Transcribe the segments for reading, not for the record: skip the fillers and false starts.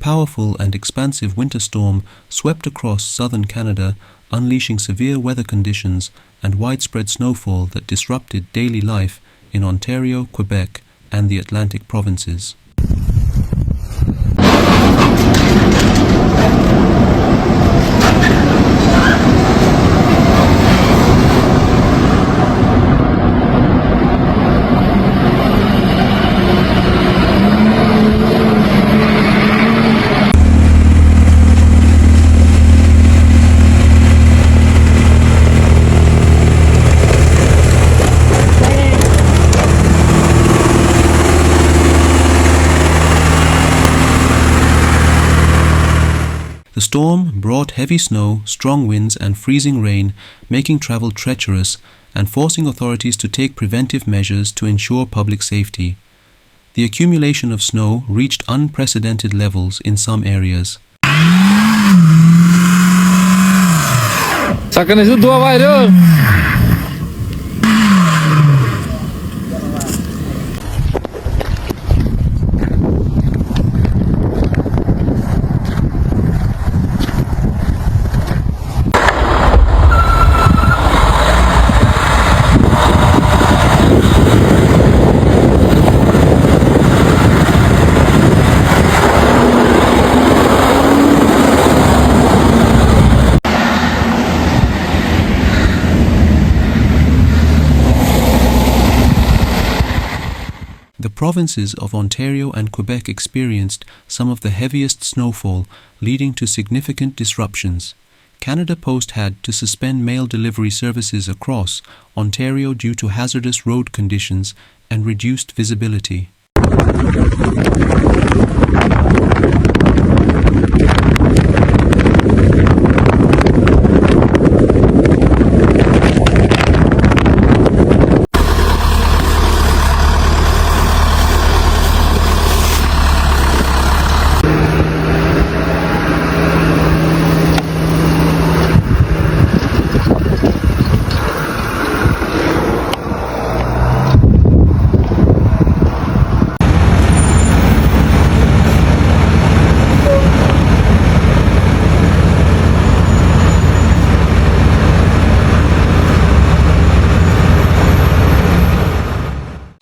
powerful and expansive winter storm swept across southern Canada, unleashing severe weather conditions and widespread snowfall that disrupted daily life in Ontario, Quebec, and the Atlantic provinces. The storm brought heavy snow, strong winds and freezing rain, making travel treacherous and forcing authorities to take preventive measures to ensure public safety. The accumulation of snow reached unprecedented levels in some areas. The provinces of Ontario and Quebec experienced some of the heaviest snowfall, leading to significant disruptions. Canada Post had to suspend mail delivery services across Ontario due to hazardous road conditions and reduced visibility.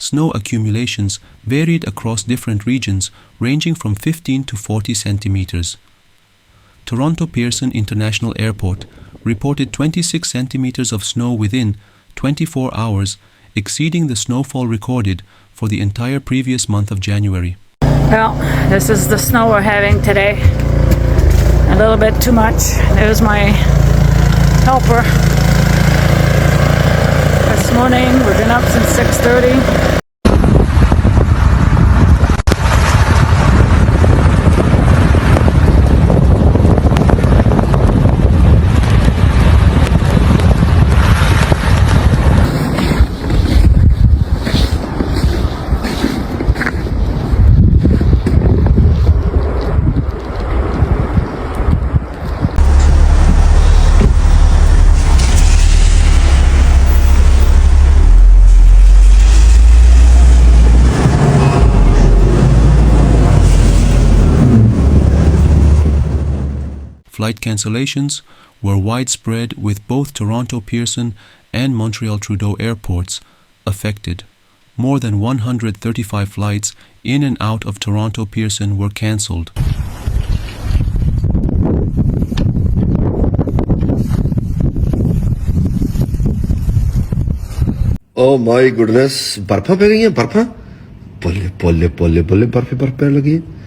Snow accumulations varied across different regions, ranging from 15 to 40 centimeters. Toronto Pearson International Airport reported 26 centimeters of snow within 24 hours, exceeding the snowfall recorded for the entire previous month of January. Well, this is the snow we're having today. A little bit too much. There's my helper. This morning, we've been up since 6:30. Flight cancellations were widespread, with both Toronto Pearson and Montreal Trudeau airports affected. More than 135 flights in and out of Toronto Pearson were cancelled. Oh my goodness, बर्फा पे गई है बर्फा बोले बोले बोले बोले बर्फ पे लगी है.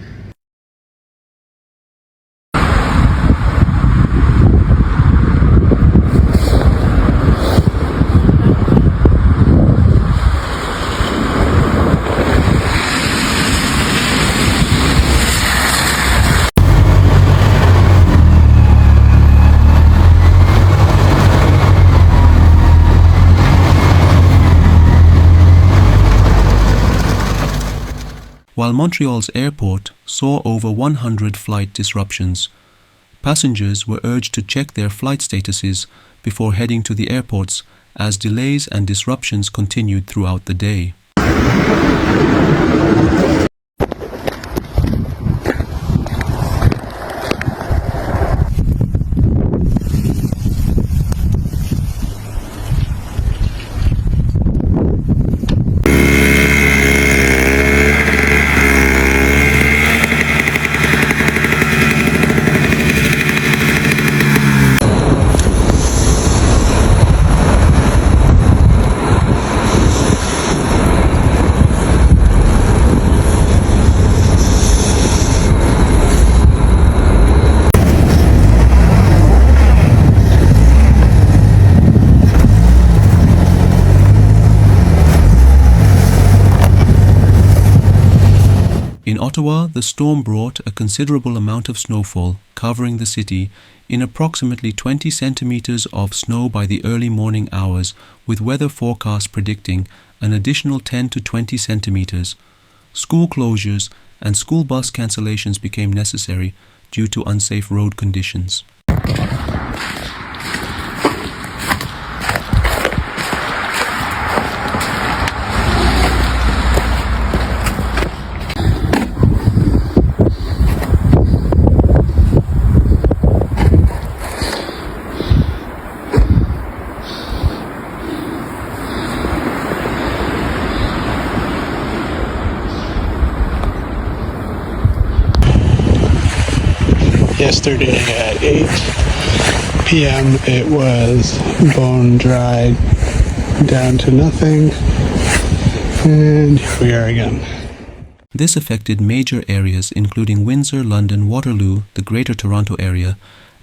While Montreal's airport saw over 100 flight disruptions, passengers were urged to check their flight statuses before heading to the airports, as delays and disruptions continued throughout the day. In Ottawa, the storm brought a considerable amount of snowfall, covering the city in approximately 20 centimeters of snow by the early morning hours, with weather forecasts predicting an additional 10 to 20 centimeters. School closures and school bus cancellations became necessary due to unsafe road conditions. Yesterday at 8 p.m. it was bone dry down to nothing, and here we are again. This affected major areas including Windsor, London, Waterloo, the Greater Toronto Area,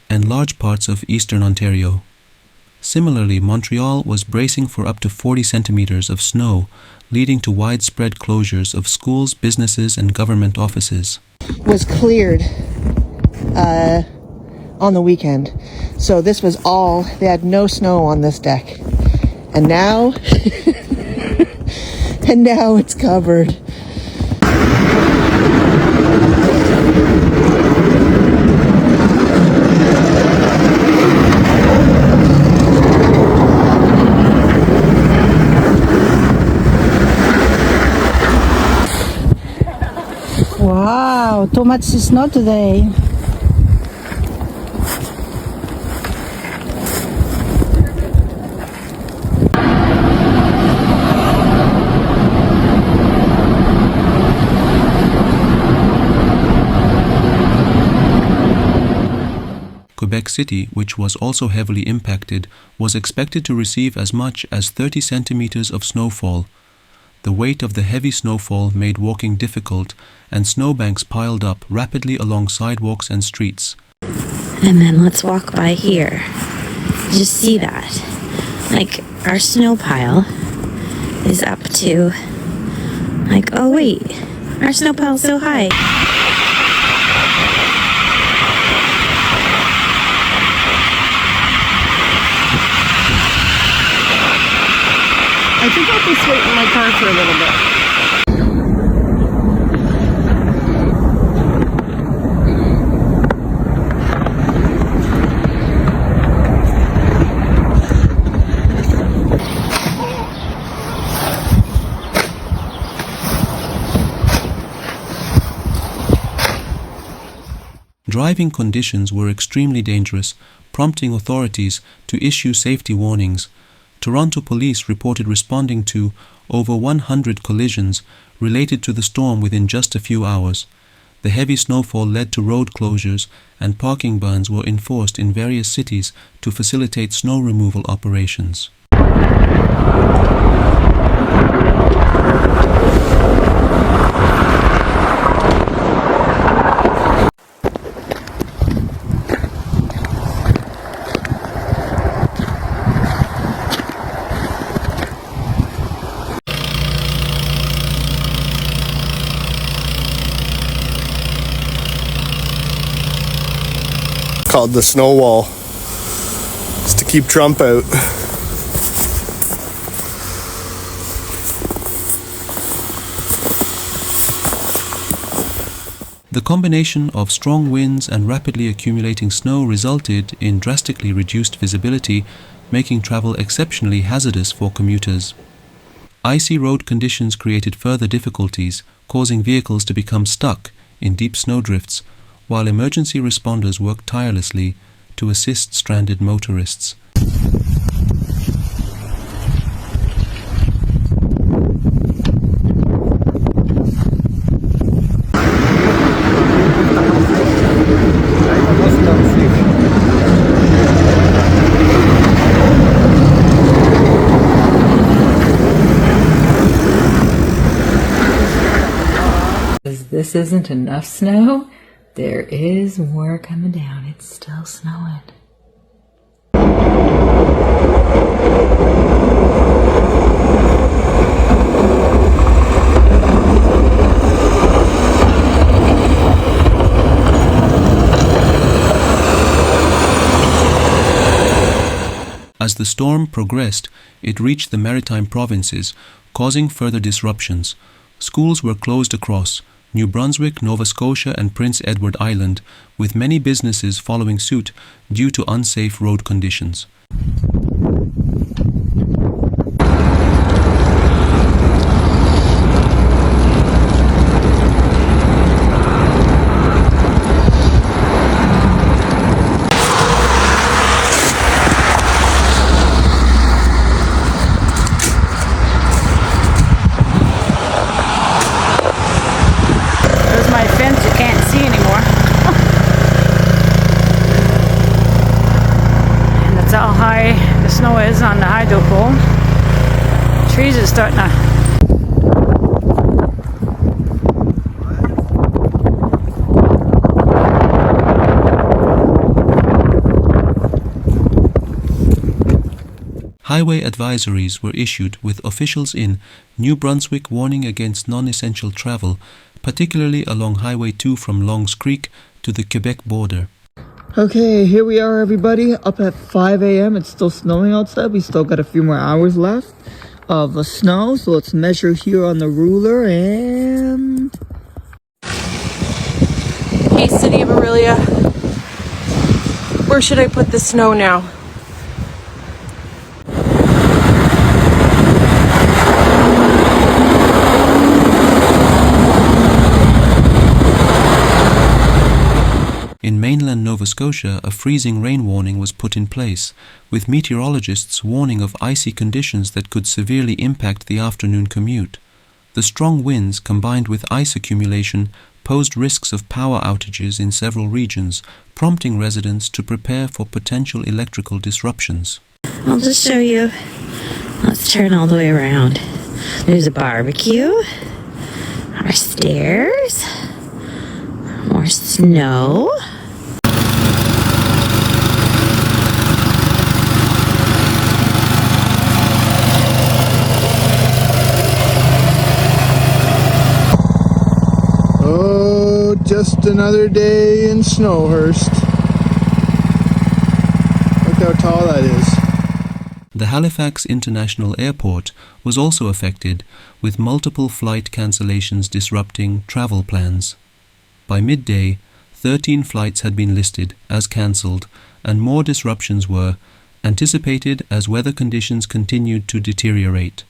and large parts of eastern Ontario. Similarly, Montreal was bracing for up to 40 centimeters of snow, leading to widespread closures of schools, businesses, and government offices. Was cleared on the weekend. So this was all, they had no snow on this deck. And now, and now it's covered. Wow, too much snow today. Quebec City, which was also heavily impacted, was expected to receive as much as 30 centimeters of snowfall. The weight of the heavy snowfall made walking difficult, and snowbanks piled up rapidly along sidewalks and streets. And then let's walk by here. Just see that. Like, our snow pile is up to, like, oh wait, our snow pile's so high. I think I'll just wait in my car for a little bit. Driving conditions were extremely dangerous, prompting authorities to issue safety warnings. Toronto police reported responding to over 100 collisions related to the storm within just a few hours. The heavy snowfall led to road closures, and parking bans were enforced in various cities to facilitate snow removal operations. Called the snow wall. It's to keep Trump out. The combination of strong winds and rapidly accumulating snow resulted in drastically reduced visibility, making travel exceptionally hazardous for commuters. Icy road conditions created further difficulties, causing vehicles to become stuck in deep snowdrifts, while emergency responders worked tirelessly to assist stranded motorists. This isn't enough snow. There is more coming down. It's still snowing. As the storm progressed, it reached the Maritime provinces, causing further disruptions. Schools were closed across New Brunswick, Nova Scotia, and Prince Edward Island, with many businesses following suit due to unsafe road conditions. How high the snow is on the hydro pole. Trees are starting to Highway advisories were issued with officials in New Brunswick warning against non-essential travel, particularly along Highway 2 from Longs Creek to the Quebec border. Okay, here we are, everybody, up at 5 a.m. It's still snowing outside. We still got a few more hours left of the snow. So let's measure here on the ruler and... Hey, City of Aurelia. Where should I put the snow now? In mainland Nova Scotia, a freezing rain warning was put in place, with meteorologists warning of icy conditions that could severely impact the afternoon commute. The strong winds, combined with ice accumulation, posed risks of power outages in several regions, prompting residents to prepare for potential electrical disruptions. I'll just show you. Let's turn all the way around. There's a barbecue, our stairs, more snow. Oh, just another day in Snowhurst. Look how tall that is. The Halifax International Airport was also affected, with multiple flight cancellations disrupting travel plans. By midday, 13 flights had been listed as cancelled, and more disruptions were anticipated as weather conditions continued to deteriorate.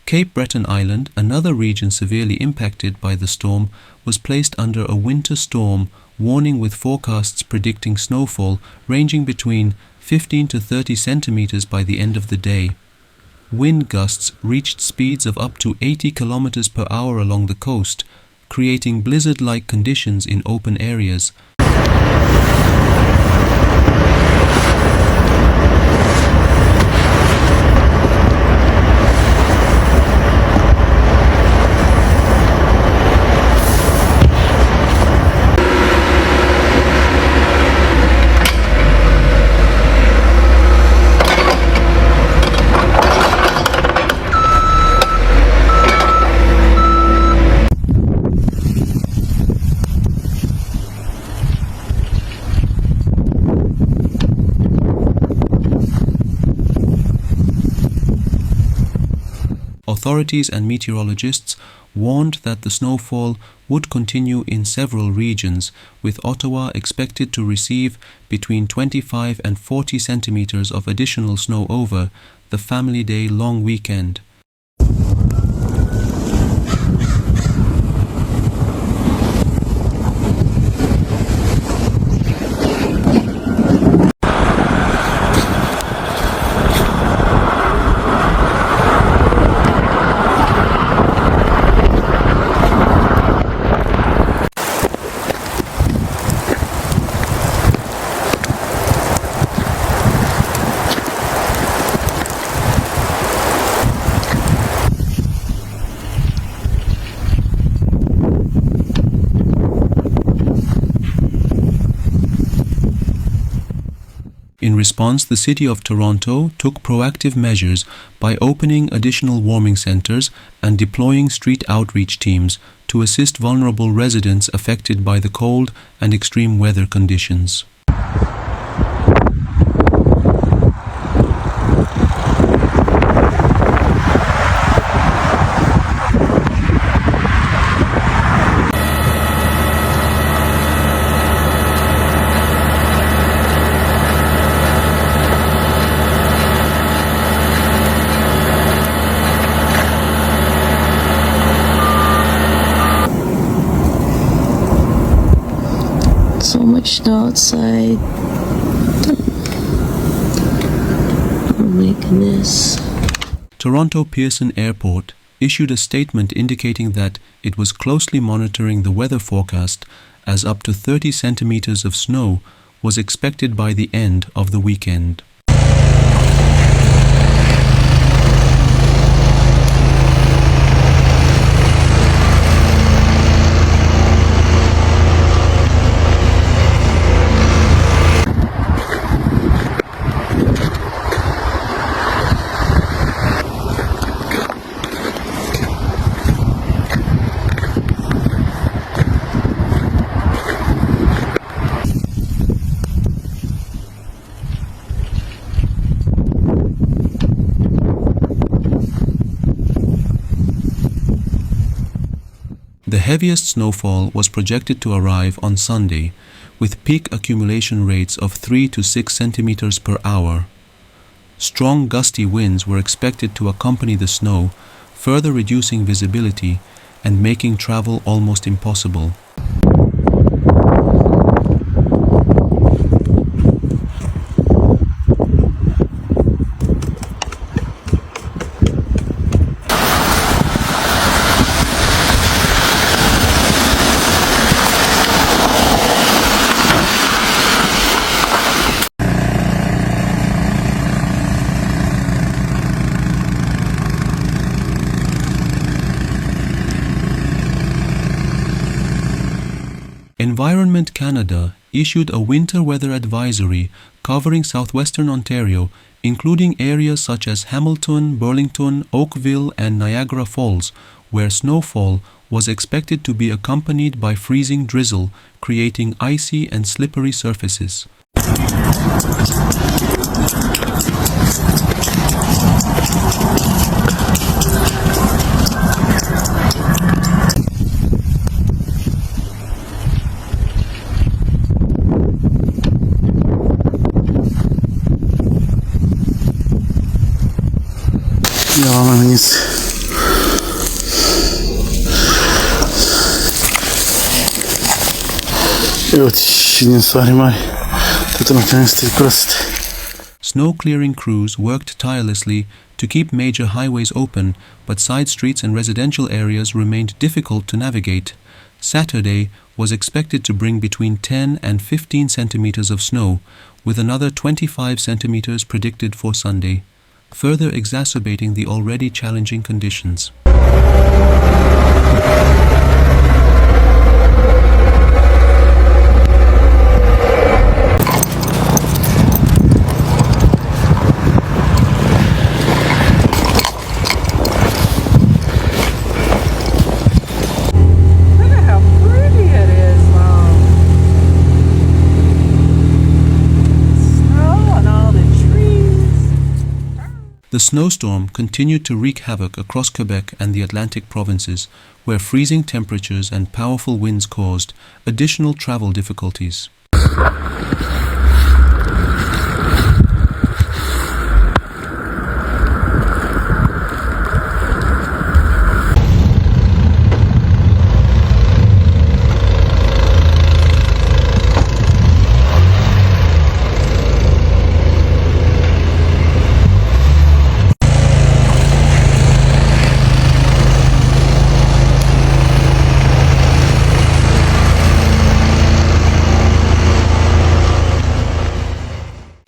Cape Breton Island, another region severely impacted by the storm, was placed under a winter storm warning, with forecasts predicting snowfall ranging between 15 to 30 centimeters by the end of the day. Wind gusts reached speeds of up to 80 kilometers per hour along the coast, creating blizzard-like conditions in open areas. Authorities and meteorologists warned that the snowfall would continue in several regions, with Ottawa expected to receive between 25 and 40 centimeters of additional snow over the Family Day long weekend. response, the City of Toronto took proactive measures by opening additional warming centers and deploying street outreach teams to assist vulnerable residents affected by the cold and extreme weather conditions. So much snow outside. Oh my goodness. Toronto Pearson Airport issued a statement indicating that it was closely monitoring the weather forecast as up to 30 centimeters of snow was expected by the end of the weekend. The heaviest snowfall was projected to arrive on Sunday, with peak accumulation rates of 3 to 6 centimeters per hour. Strong gusty winds were expected to accompany the snow, further reducing visibility and making travel almost impossible. Environment Canada issued a winter weather advisory covering southwestern Ontario, including areas such as Hamilton, Burlington, Oakville, and Niagara Falls, where snowfall was expected to be accompanied by freezing drizzle, creating icy and slippery surfaces. Działamy nic. Snow clearing crews worked tirelessly to keep major highways open, but side streets and residential areas remained difficult to navigate. Saturday was expected to bring between 10 and 15 centimeters of snow, with another 25 centimeters predicted for Sunday, further exacerbating the already challenging conditions. The snowstorm continued to wreak havoc across Quebec and the Atlantic provinces, where freezing temperatures and powerful winds caused additional travel difficulties.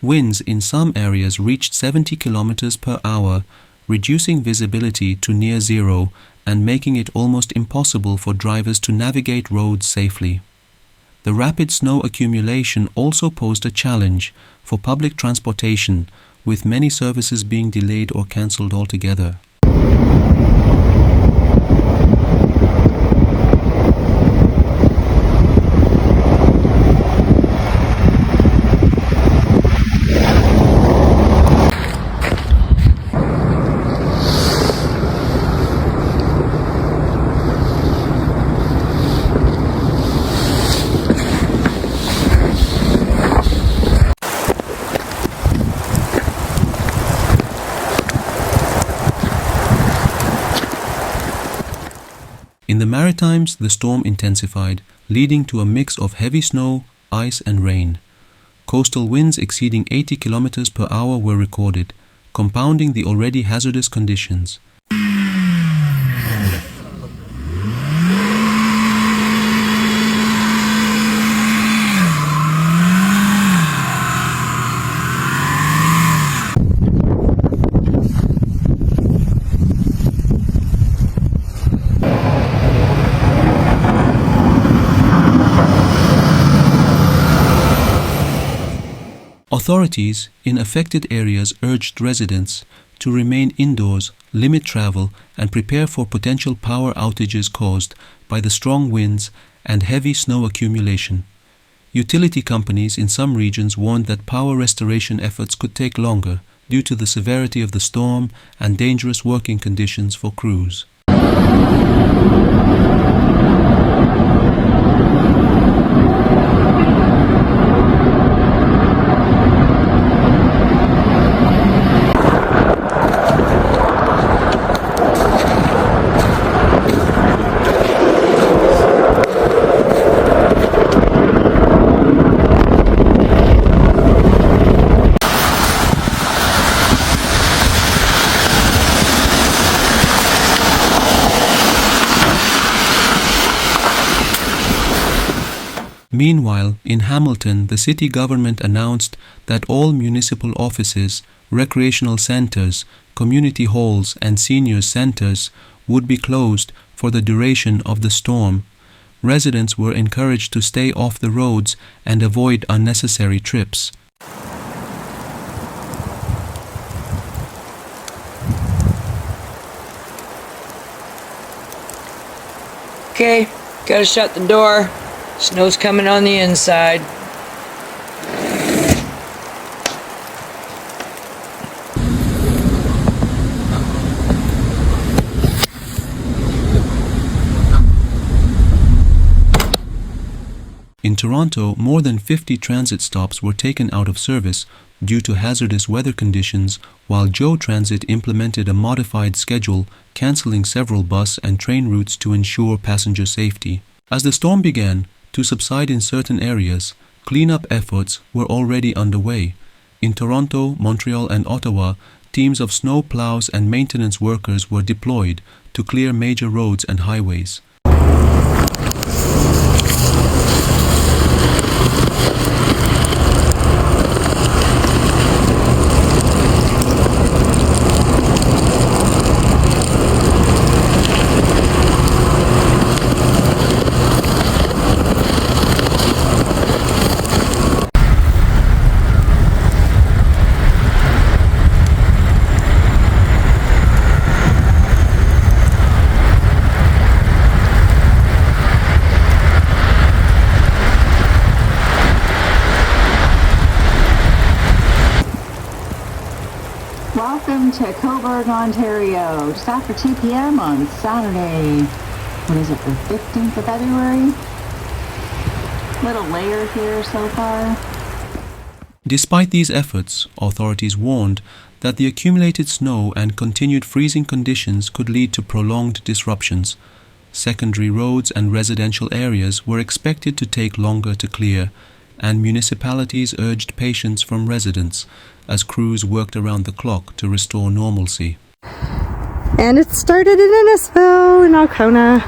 Winds in some areas reached 70 kilometers per hour, reducing visibility to near zero and making it almost impossible for drivers to navigate roads safely. the rapid snow accumulation also posed a challenge for public transportation, with many services being delayed or cancelled altogether. In the Maritimes, the storm intensified, leading to a mix of heavy snow, ice and rain. Coastal winds exceeding 80 km per hour were recorded, compounding the already hazardous conditions. Authorities in affected areas urged residents to remain indoors, limit travel, and prepare for potential power outages caused by the strong winds and heavy snow accumulation. Utility companies in some regions warned that power restoration efforts could take longer due to the severity of the storm and dangerous working conditions for crews. Meanwhile, in Hamilton, the city government announced that all municipal offices, recreational centers, community halls, and seniors centers would be closed for the duration of the storm. Residents were encouraged to stay off the roads and avoid unnecessary trips. Okay, gotta shut the door. Snow's coming on the inside. In Toronto, more than 50 transit stops were taken out of service due to hazardous weather conditions, while Joe Transit implemented a modified schedule, cancelling several bus and train routes to ensure passenger safety. As the storm began to subside in certain areas, cleanup efforts were already underway. In Toronto, Montreal and Ottawa, teams of snow plows and maintenance workers were deployed to clear major roads and highways. Welcome to Coburg, Ontario, just after 2 p.m. on Saturday. What is it, the 15th of February? Little later here so far. Despite these efforts, authorities warned that the accumulated snow and continued freezing conditions could lead to prolonged disruptions. Secondary roads and residential areas were expected to take longer to clear, and municipalities urged patience from residents as crews worked around the clock to restore normalcy. And it started in Innisfil in Alcona.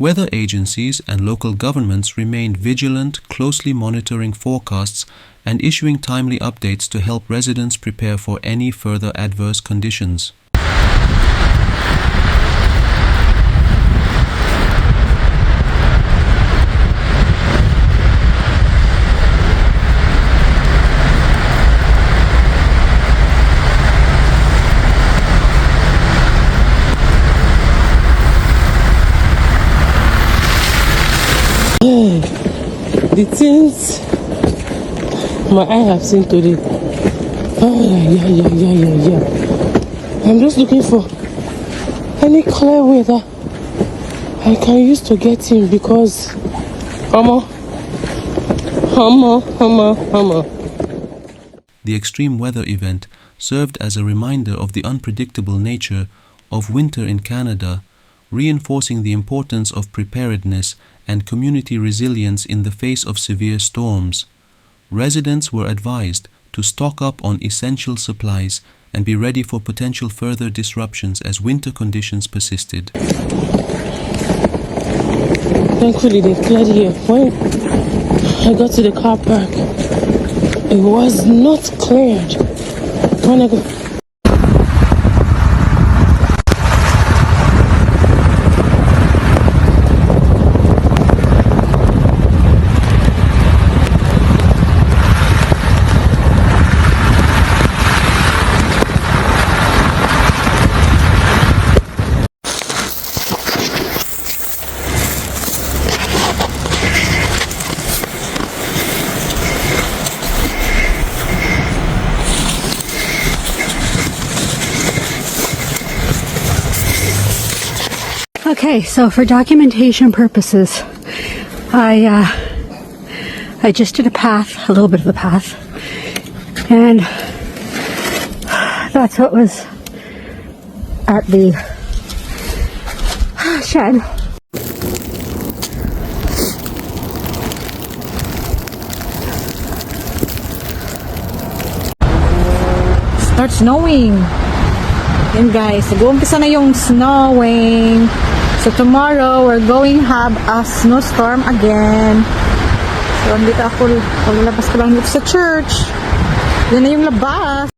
Weather agencies and local governments remained vigilant, closely monitoring forecasts and issuing timely updates to help residents prepare for any further adverse conditions. The things my eye have seen today. Oh yeah. I'm just looking for any clear weather I can use to get in because Hammer. The extreme weather event served as a reminder of the unpredictable nature of winter in Canada, reinforcing the importance of preparedness and community resilience in the face of severe storms. Residents were advised to stock up on essential supplies and be ready for potential further disruptions as winter conditions persisted. Thankfully, they've cleared here. When I got to the car park, it was not cleared. When I got Okay, so for documentation purposes, I just did a little bit of a path, and that's what was at the shed. Start snowing. Yan guys, nag-uumpisa na yung snowing. So tomorrow, we're going to have a snowstorm again. So andito ako, lalabas ko lang dito sa church. Yan na yung labas.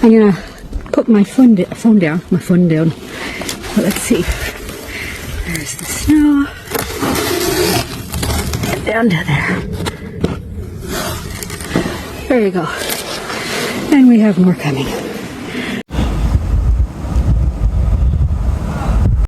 I'm gonna put my phone down. So let's see. There's the snow. Down to there. There you go. And we have more coming.